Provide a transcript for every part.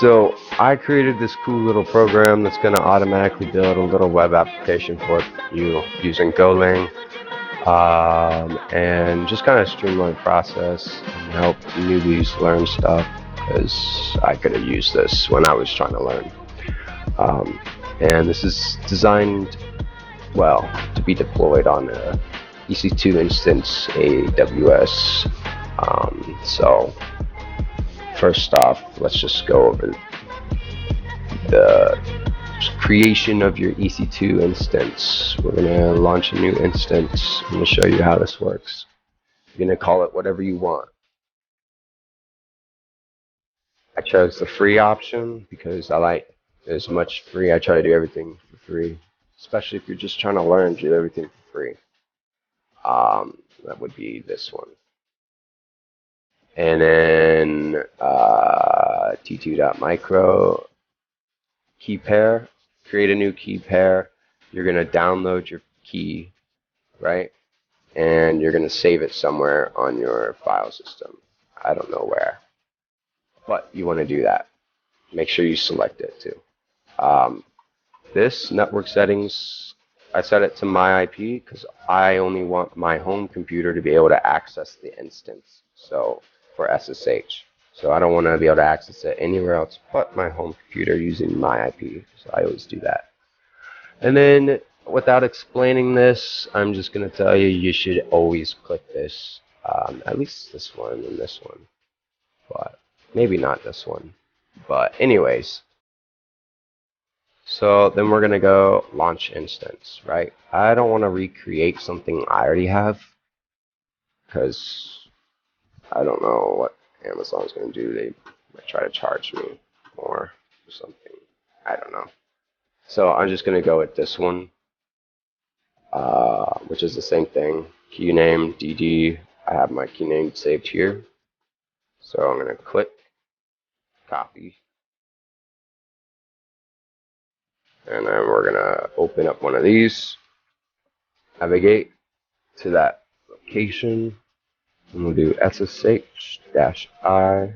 So I created this cool little program that's going to automatically build a little web application for you using Golang, and just kind of streamline the process and help newbies learn stuff because I could have used this when I was trying to learn. Um, and this is designed, well, to be deployed on a EC2 instance, AWS. So first off, let's just go over the creation of your EC2 instance. We're going to launch a new instance. I'm going to show you how this works. You're going to call it whatever you want. I chose the free option because I like as much free. I try to do everything for free, especially if you're just trying to learn, do everything for free. That would be this one. And then t2.micro key pair, create a new key pair. You're going to download your key, right? And you're going to save it somewhere on your file system. I don't know where, but you want to do that. Make sure you select it too. This network settings, I set it to my IP because I only want my home computer to be able to access the instance. So for SSH. So I don't want to be able to access it anywhere else but my home computer using my IP. So I always do that. And then without explaining this, I'm just going to tell you, you should always click this. At least this one and this one. But maybe not this one. But anyways. So then we're going to go launch instance, right? I don't want to recreate something I already have because I don't know what Amazon's going to do. They might try to charge me more or something. I don't know. So I'm just going to go with this one, which is the same thing. Key name, DD. I have my key name saved here. So I'm going to click, copy. And then we're going to open up one of these, navigate to that location, and we'll do ssh-i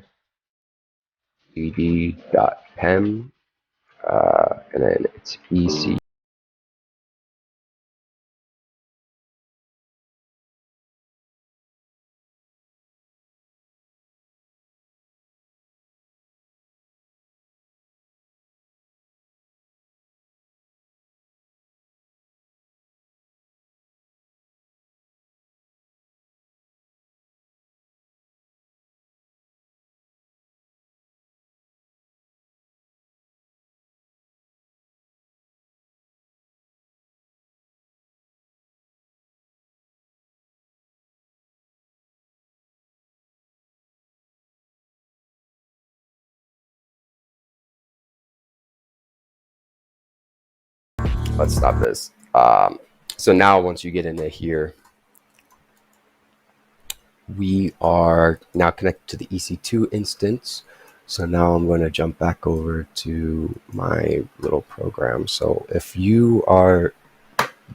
ed.pem, and then it's EC. Let's stop this. So now once you get into here, we are now connected to the EC2 instance. So now I'm going to jump back over to my little program. So if you are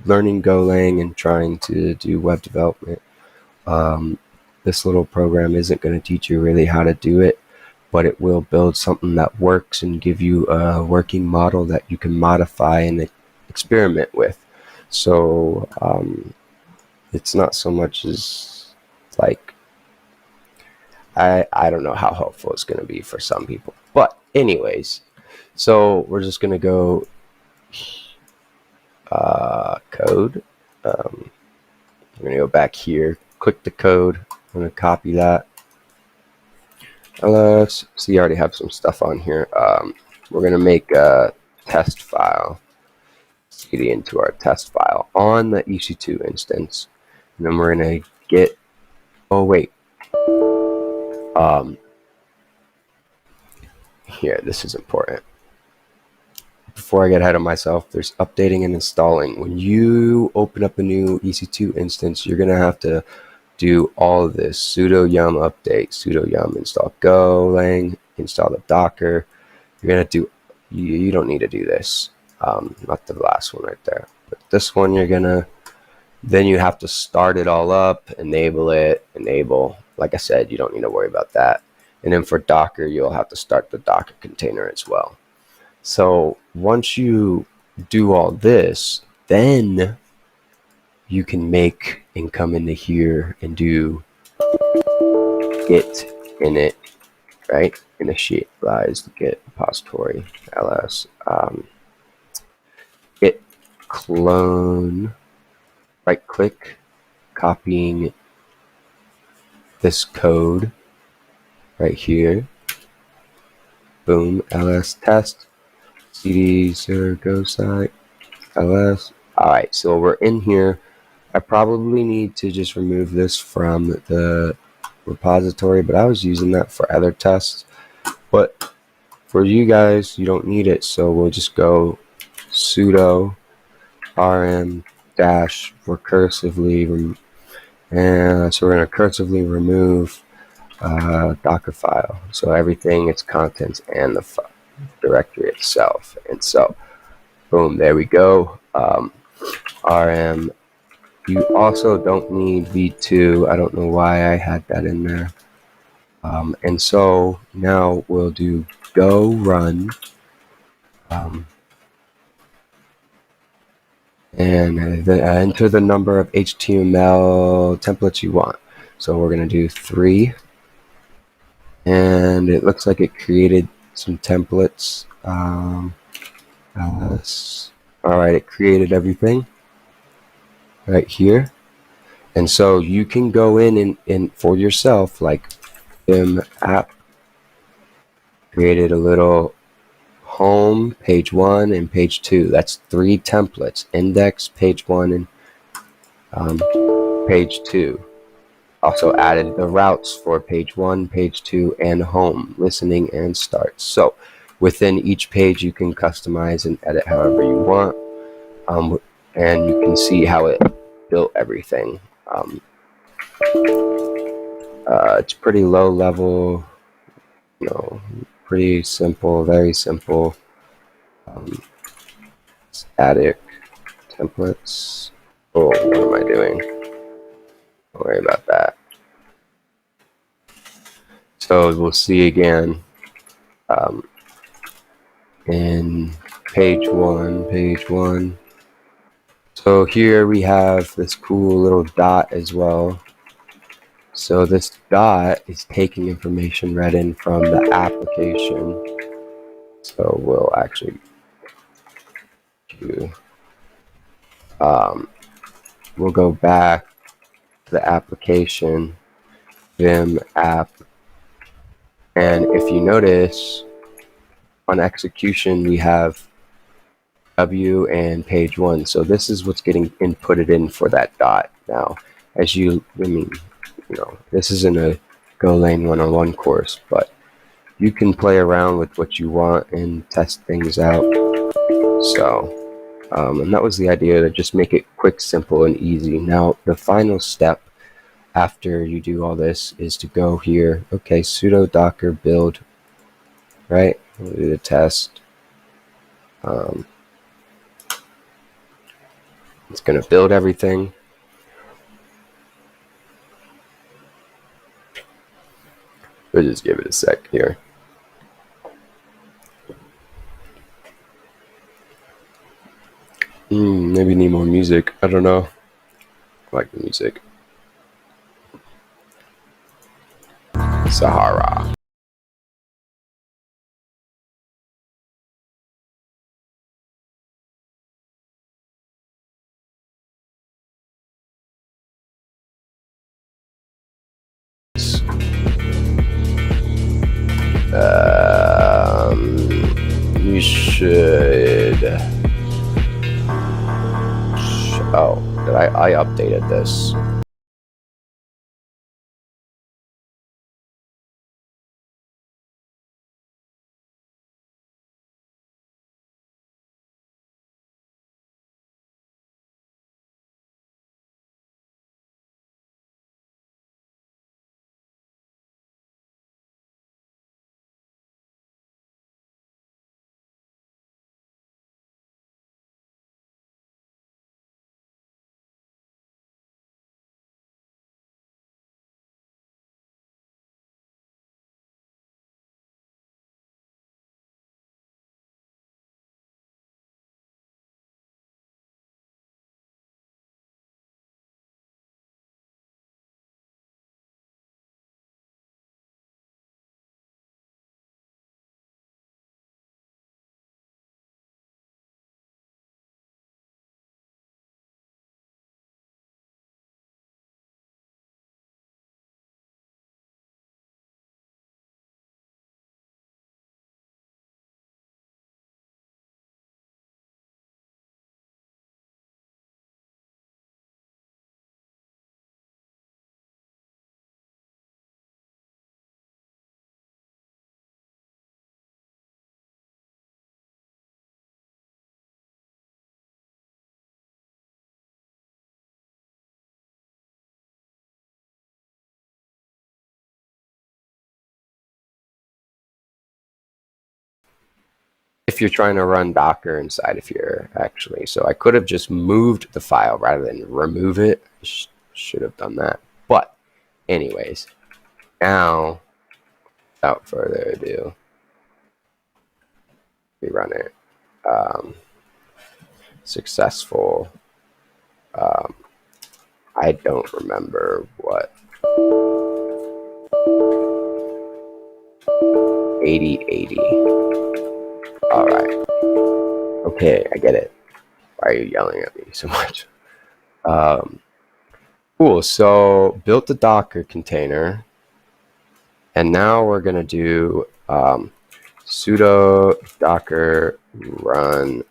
learning Golang and trying to do web development, this little program isn't going to teach you really how to do it, but it will build something that works and give you a working model that you can modify and experiment with. So it's not so much as like, I don't know how helpful it's going to be for some people. But anyways, so we're just going to go code. We're going to go back here, click the code. I'm going to copy that. Let's see, I already have some stuff on here. We're going to make a test file, cd into our test file on the EC2 instance. And then we're going to get, oh wait, here, this is important. Before I get ahead of myself, there's updating and installing. When you open up a new EC2 instance, you're going to have to do all of this: sudo yum update, sudo yum install Golang, install the Docker. You're going to do, you don't need to do this. Not the last one right there, but this one you're going to, then you have to start it all up, enable it, enable. Like I said, you don't need to worry about that. And then for Docker, you'll have to start the Docker container as well. So once you do all this, then you can make and come into here and do git init, right? Initialize git repository ls git clone, right click, copying this code right here, boom, ls test cd go site ls. All right, so we're in here. I probably need to just remove this from the repository, but I was using that for other tests. But for you guys, you don't need it, so we'll just go sudo rm dash recursively, and so we're going to recursively remove Docker file, so everything, its contents, and the directory itself. And so, boom, there we go. Rm. You also don't need v2. I don't know why I had that in there. And so now we'll do go run, and enter the number of HTML templates you want. So we're going to do 3, and it looks like it created some templates. All right, it created everything right here. And so you can go in and for yourself, like vim app created a little home, page 1, and page 2. That's 3 templates: index, page 1, and page 2. Also added the routes for page 1, page 2, and home, listening, and start. So within each page, you can customize and edit however you want, and you can see how it built everything. It's pretty low level, pretty simple, very simple. Static templates. Oh, what am I doing? Don't worry about that. So we'll see again in page 1. So here we have this cool little dot as well. So this dot is taking information read in from the application. So we'll actually do, we'll go back to the application, vim app, and if you notice on execution we have W and page 1. So this is what's getting inputted in for that dot. Now, as this isn't a Golang 101 course, but you can play around with what you want and test things out. So, and that was the idea, to just make it quick, simple, and easy. Now, the final step after you do all this is to go here, okay, sudo docker build, right? We'll do the test. It's going to build everything. We'll just give it a sec here. Maybe need more music. I don't know. I like the music. Sahara. You should. Oh, did I updated this? if you're trying to run Docker inside of here, actually. So I could have just moved the file rather than remove it. Should have done that. But anyways, now, without further ado, we run it. Successful. I don't remember what. 8080. All right. Okay, I get it. Why are you yelling at me so much? Cool. So built the Docker container, and now we're gonna do sudo docker run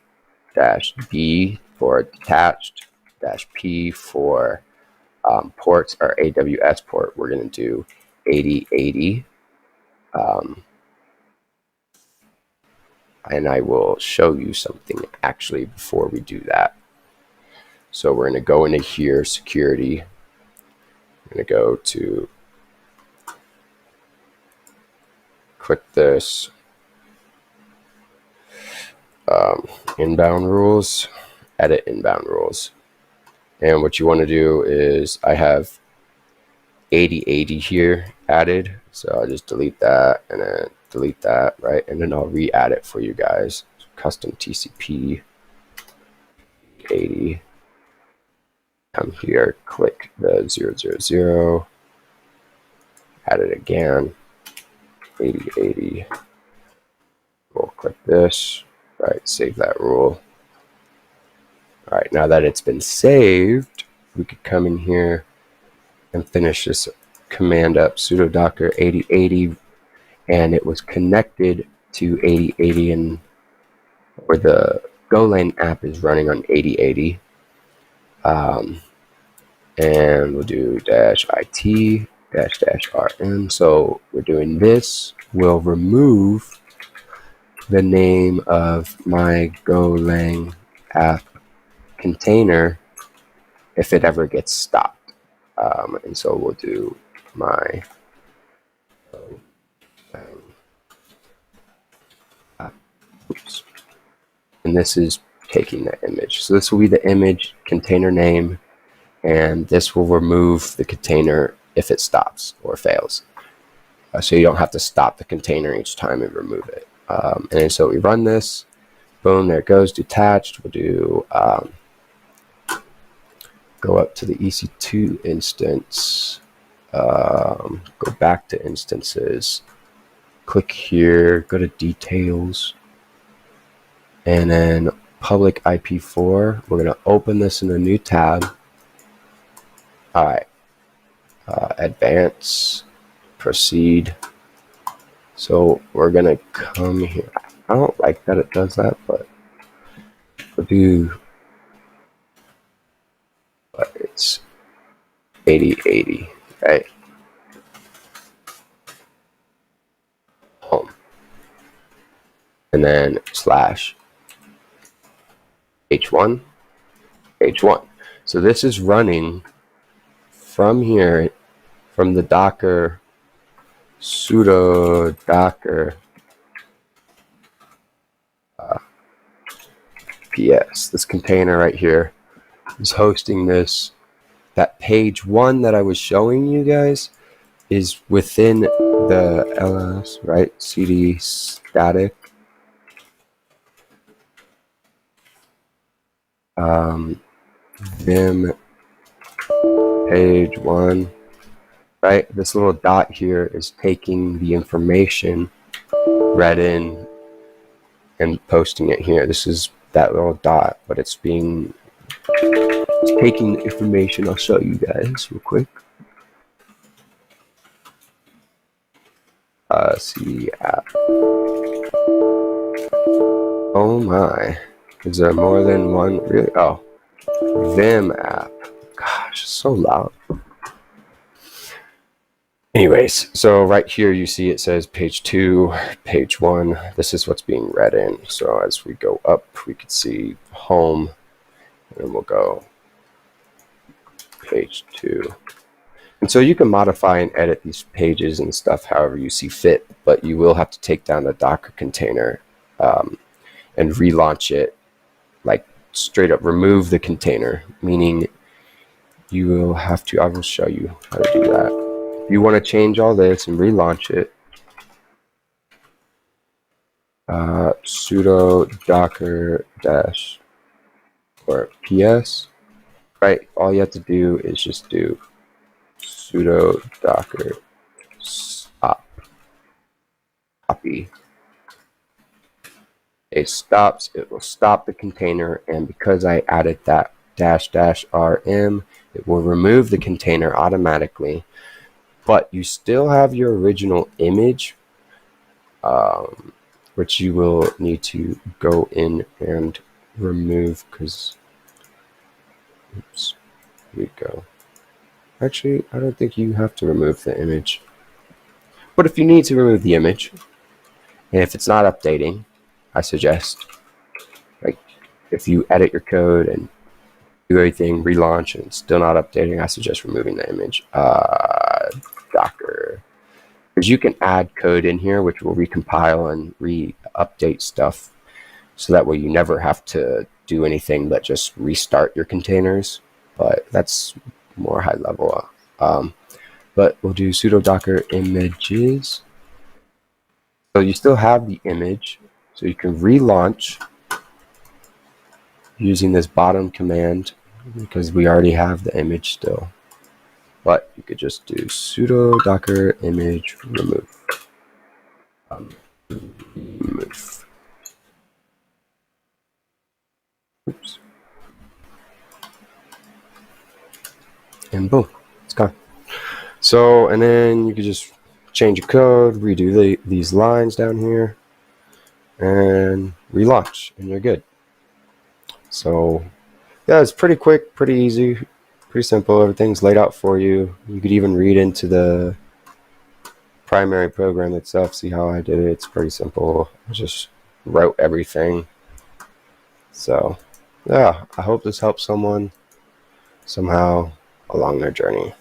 -b for detached -p for ports, our AWS port. We're gonna do 8080. And I will show you something actually before we do that. So we're going to go into here, security. I'm going to go to click this inbound rules, edit inbound rules. And what you want to do is I have 8080 here added. So I'll just delete that and then delete that, right? And then I'll re-add it for you guys. Custom TCP 80. Come here, click the 000, add it again, 8080. We'll click this, right? Save that rule. All right, now that it's been saved, we could come in here and finish this command up, sudo docker 8080, and it was connected to 8080, and where the Golang app is running on 8080. And we'll do -it -rm. So we're doing this. We'll remove the name of my Golang app container if it ever gets stopped. And so we'll do my oops. And this is taking the image. So this will be the image container name, and this will remove the container if it stops or fails. So you don't have to stop the container each time and remove it. And so we run this, boom, there it goes, detached. We'll do, go up to the EC2 instance, go back to instances, click here, go to details, and then public IP4. We're going to open this in a new tab. All right, advance, proceed. So we're going to come here. I don't like that it does that, but we'll do, but it's 8080, right? Home. And then slash h1, h1. So this is running from here, from the Docker, sudo docker ps. This container right here is hosting this. That page 1 that I was showing you guys is within the ls, right? cd static. Vim page 1, right? This little dot here is taking the information read in and posting it here. This is that little dot, but it's taking the information. I'll show you guys real quick. See app. Oh my, is there more than one? Really? Oh, Vim app. Gosh, it's so loud. Anyways, so right here you see it says page 2, page 1. This is what's being read in. So as we go up, we could see home, and we'll go page 2. And so you can modify and edit these pages and stuff however you see fit, but you will have to take down the Docker container and relaunch it, like straight up remove the container, meaning you will have to, I will show you how to do that. If you want to change all this and relaunch it, sudo docker dash or ps, right? All you have to do is just do sudo docker stop copy. It stops, it will stop the container, and because I added that --rm, it will remove the container automatically, but you still have your original image, which you will need to go in and remove, because, oops, here we go. Actually, I don't think you have to remove the image, but if you need to remove the image, and if it's not updating, I suggest, like, if you edit your code and do everything, relaunch, and it's still not updating, I suggest removing the image. Docker, because you can add code in here which will recompile and re-update stuff, so that way you never have to do anything but just restart your containers. But that's more high level. But we'll do sudo docker images. So you still have the image, so you can relaunch using this bottom command, because we already have the image still. But you could just do sudo docker image remove. Remove. Oops. And boom, it's gone. So, and then you could just change your code, redo these lines down here, and relaunch, and you're good. So yeah, it's pretty quick, pretty easy, pretty simple. Everything's laid out for you. You could even read into the primary program itself, see how I did it. It's pretty simple. I just wrote everything. So yeah, I hope this helps someone somehow along their journey.